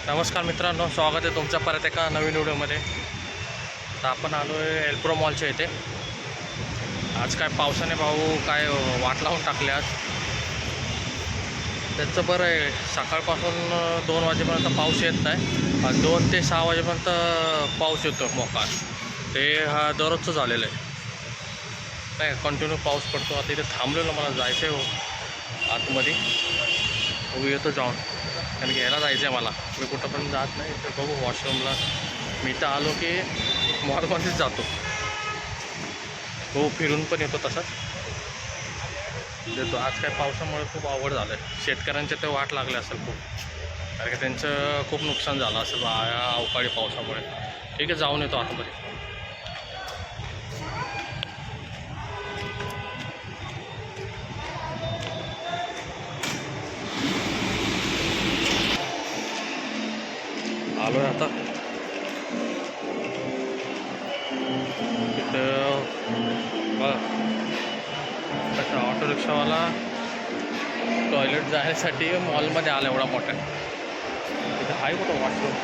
नमस्कार मित्रांनो, स्वागत आहे तुमचं परत एका नवीन व्हिडिओमध्ये. तर आपण आलो आहे एल्प्रो मॉलच्या इथे. आज काय पावसाने भाऊ काय वाट लावून टाकले आज. त्यांचं बरं आहे, सकाळपासून 2 वाजेपर्यंत पाऊस येत नाही, 2 ते 6 वाजेपर्यंत पाऊस येतो मोकार. ते हा दररोजचं झालेलं आहे, नाही कंटिन्यू पाऊस पडतो. आता इथे थांबलेलं, मला जायचं आहे हो आतमध्ये. बघू येतो जाऊन, कारण घ्यायला जायचं आहे मला. मी कुठं पण जात नाही, तर बघू वॉशरूमला. मी तर आलो की मॉलमध्येच जातो, हो फिरून पण येतो तसंच देतो. आज काय पावसामुळे खूप अवघड झालं आहे. शेतकऱ्यांचे ते वाट लागले असेल खूप, कारण की त्यांचं खूप नुकसान झालं असेल अवकाळी पावसामुळे. ठीक आहे, जाऊन येतो आतमध्ये. आलो आहे आता. तिथं बघा तसा ऑटो रिक्षावाला टॉयलेट जाण्यासाठी मॉलमध्ये आला एवढा मोठा. तिथं आहे कुठं वॉशरूम.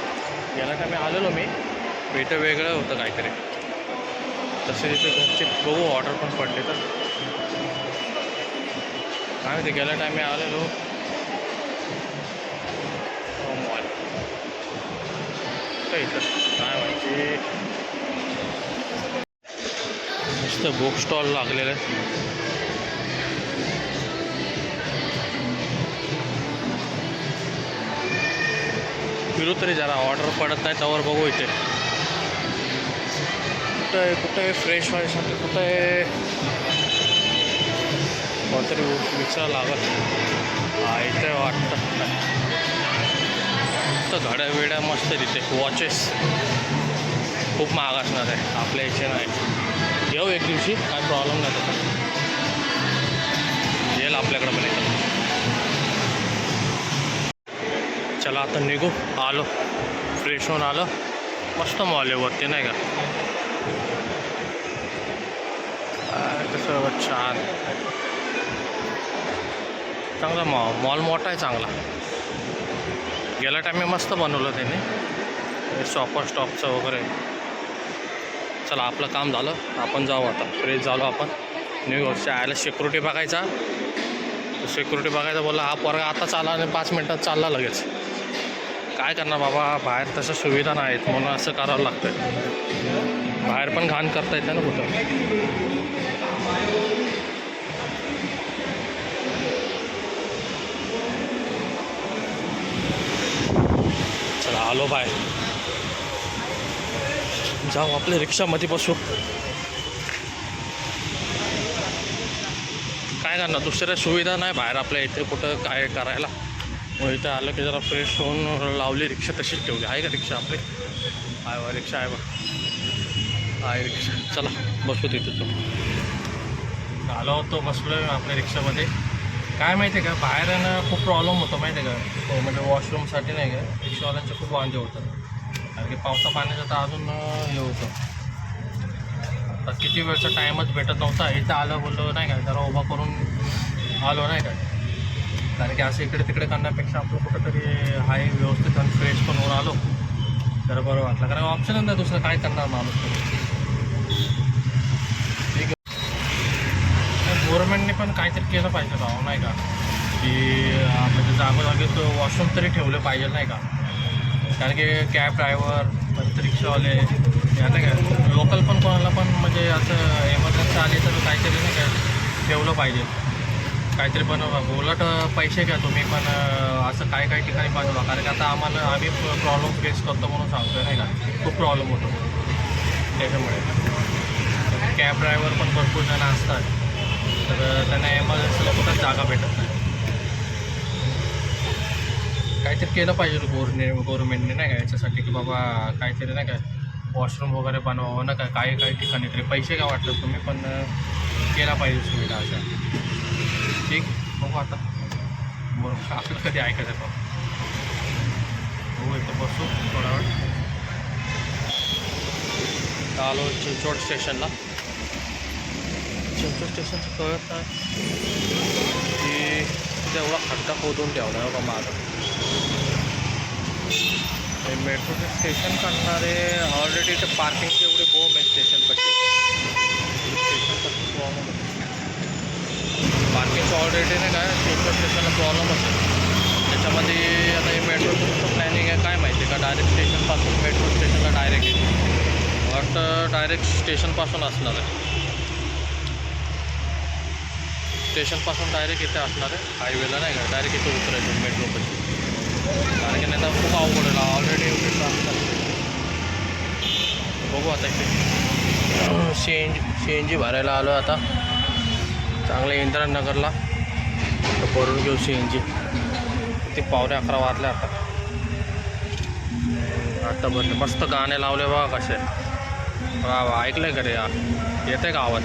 याला काय मी आलेलो, मी इथं वेगळं होतं काहीतरी. तसे तिथे घरचे बघू ऑर्डर पण पडले तर काय माहिती. गेल्या टाईम मी आलेलो मॉल इथं, काय माहिती. नुसतं बुक स्टॉल लागलेलं आहे. फिरू तरी जरा, ऑर्डर पडत नाही त्यावर. बघू इथे कुठं आहे फ्रेश व्हायसाठी, कुठं आहे कोणतरी विचार लागत. हा इथे वाटतं तर घड्या वेड्या मस्त तिथे. वॉचेस खूप महाग असणार आहे, आपल्या इथे नाही. येऊ एक दिवशी, काय प्रॉब्लेम नाही त्याचा, येईल आपल्याकडं पण येतं. चला आता निघू. आलो, फ्रेश होऊन आलो. मस्त मॉल आहे वरती, नाही का कसं छान चांगला मॉल मोठा आहे चांगला. गेल्या टाईम मस्त बनवलं त्याने, शॉपर स्टॉपचं वगैरे. चला आपलं काम झालं, आपण जाऊ आता. फ्रेश झालो आपण, निघू. शाळेला सिक्युरिटी बघायचा, सिक्युरिटी बघायचा बोलला. हा पोरगा आता चालला आणि 5 मिनटात चालला लगेच. काय करणार बाबा, बाहेर तसं सुविधा नाहीत म्हणून असं करावं लागतं. बाहेर पण घाण करता येतं ना कुठं. चला आलो बाहेर, जाऊ आपल्या रिक्षामध्ये बसू. काय करणार, दुसऱ्या सुविधा नाही बाहेर आपल्या इथे कुठं काय करायला. मग इथं आलं की जरा फ्रेश होऊन लावली रिक्षा, तशीच ठेवली. आहे का रिक्षा आपली? आहे बा, रिक्षा आहे बा, आहे रिक्षा. चला बसू तिथे. तो आलो होतो, बसलो आहे आपल्या रिक्षामध्ये. काय माहिती आहे का, बाहेर आहे ना खूप प्रॉब्लेम होतो माहिती आहे का. म्हणजे वॉशरूमसाठी नाही का, रिक्षावाल्यांचे खूप वांदे होतात. कारण की पावसा पाण्याचं तर अजून हे होतं. आता किती वेळचा टाईमच भेटत नव्हता. इथं आलं बोललो नाही का, जरा उभा करून आलो नाही का. कारण की असं इकडे तिकडे करण्यापेक्षा आपलं कुठंतरी हाय व्यवस्थित आणि फ्रेश पण होऊन आलो तर बरं वाटलं. कारण ऑप्शन नाही दुसरं, काय करणार माणूस. ठीक आहे, गव्हर्नमेंटने पण काहीतरी केलं पाहिजे राव, नाही का, की म्हणजे जागोजागी तो वॉशरूम तरी ठेवले पाहिजे नाही का. कारण की कॅब ड्रायव्हर, परत रिक्षावाले या नाही का, लोकल पण कोणाला पण म्हणजे असं एमर्जन्सी आली तर काहीतरी नाही का ठेवलं पाहिजे. काहीतरी बनवा, उलट पैसे घ्या तुम्ही पण. असं काही काही ठिकाणी बनवा, कारण की आता आम्ही प्रॉब्लेम फेस करतो म्हणून सांगतो नाही का. खूप प्रॉब्लेम होतो त्याच्यामुळे. कॅब ड्रायव्हर पण भरपूर जण असतात, तर त्यांना एमर्जन्सीला कुठंच जागा भेटत नाही. काहीतरी केलं पाहिजे गव्हर्नमेंटने नाही का याच्यासाठी, की बाबा काहीतरी नाही का वॉशरूम वगैरे बनवावं ना. काही काही ठिकाणी तरी पैसे काय वाटतं तुम्ही पण केला पाहिजे सुविधा अशा. ठीक, बघू आता बरं आपलं कधी ऐकायचं तो. बघू इथं बसू थोडा वेळ. आलो चिंचवड स्टेशनला. चिंचवड स्टेशनचं कळत नाही की तेवढा खड्डा खोदून ठेवला आहे बघा माझा. मेट्रोचं स्टेशन काढणारे ऑलरेडी ते पार्किंगची एवढी बोंब आहे स्टेशनपाशी. पार्किंगचं ऑलरेडी नाही काय स्टेशनला प्रॉब्लेम असेल. त्याच्यामध्ये आता हे मेट्रोचं प्लॅनिंग आहे काय माहिती का, डायरेक्ट स्टेशनपासून मेट्रो स्टेशनला डायरेक्ट येईल वाटतं. डायरेक्ट स्टेशनपासून असणार आहे, स्टेशनपासून डायरेक्ट इथे असणार आहे. हायवेला नाही का, डायरेक्ट इथे उतरायचं मेट्रोपाशी. कारण की नाही तर खूप अवघड आहे. ऑलरेडी एवढी ट्राफिक असते. बघू आता इथे सी एन जी भरायला आलो आता चांगलं इंदिरानगरला. तर भरून घेऊ सी एन जी. ते 11:15 वाजले आता भरले. मस्त गाणे लावले बघा कसे. वा वा, ऐकलं का रे यार, येत आहे का आवाज?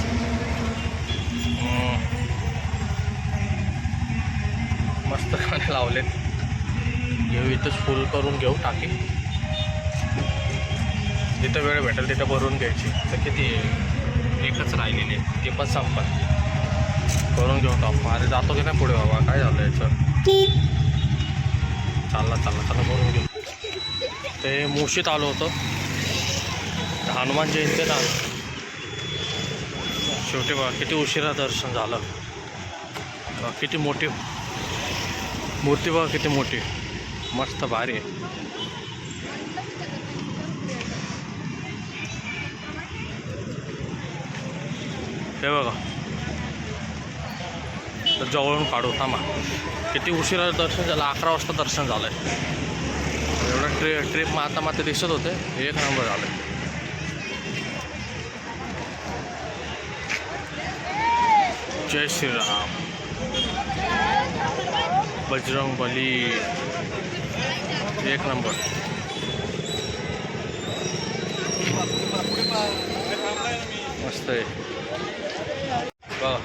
मस्त गाणे लावले. घेऊ इथंच फुल करून घेऊ टाकी. जिथं वेळ भेटेल तिथं भरून घ्यायची. तर किती एकच राहिलेली आहे, ते पण संपत. करून घेऊ टाक. अरे जातो की नाही पुढे बाबा, काय झालं याचं? चालला भरून घेऊ. ते मुशीत आलो होतो, हनुमान जयंतीत आलो. शेवटी बघा किती उशिरा दर्शन झालं. किती मोठी मूर्ती बघा, किती मोठी, मस्त भारी आहे. हे बघा, तर जवळून काढू थांबा. किती उशिरा दर्शन झालं, 11 वाजता दर्शन झालं आहे. एवढं ट्रिप माता दिसत होते. एक नंबर झालं. जय श्रीराम, बजरंग बली, एक नंबर. मस्त आहे बघा,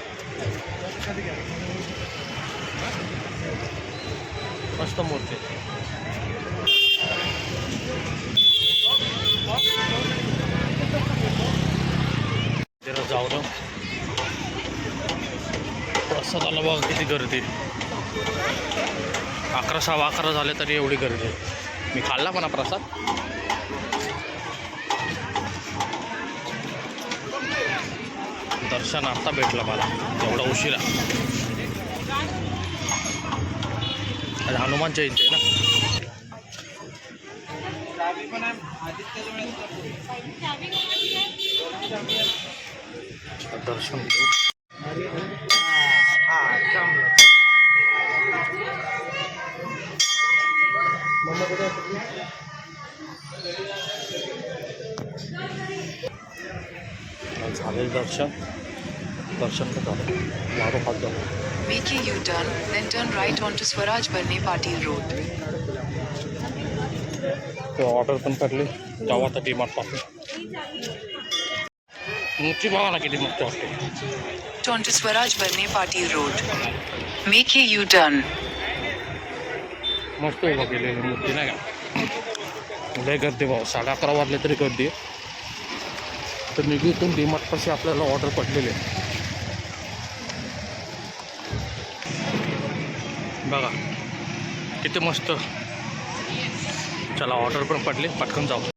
मस्त मूर्ती. जरा जाऊ ना. प्रसादाला बघा किती गर्दी. 11, 11:15 झाले तरी एवढी गर्दी. मी खाल्ला पण प्रसाद. दर्शन आता भेटलं मला एवढा उशिरा. आज हनुमान जयंती आहे ना. दर्शन घेऊ. झाले दर्शन तर झालं. लाडू खात जाऊ. Make a U-turn, then turn right onto Swaraj Barne Patil Road. तो ऑर्डर पण करली. जाऊ आता डीमार्ट पासून. मूर्ती बघा ना किती मस्त वाटते. Onto Swaraj Barne Patil Road. Make a U-turn. मस्त उभा केलेली मूर्ती नाही का. लय गर्दी भाऊ, 11:30 वाजले तरी गर्दी. तर निघू इथून डीमार्ट पाशी आपल्याला ऑर्डर पडलेले बघा किती मस्त. चला ऑर्डर पण पडली, पटकन जाऊ.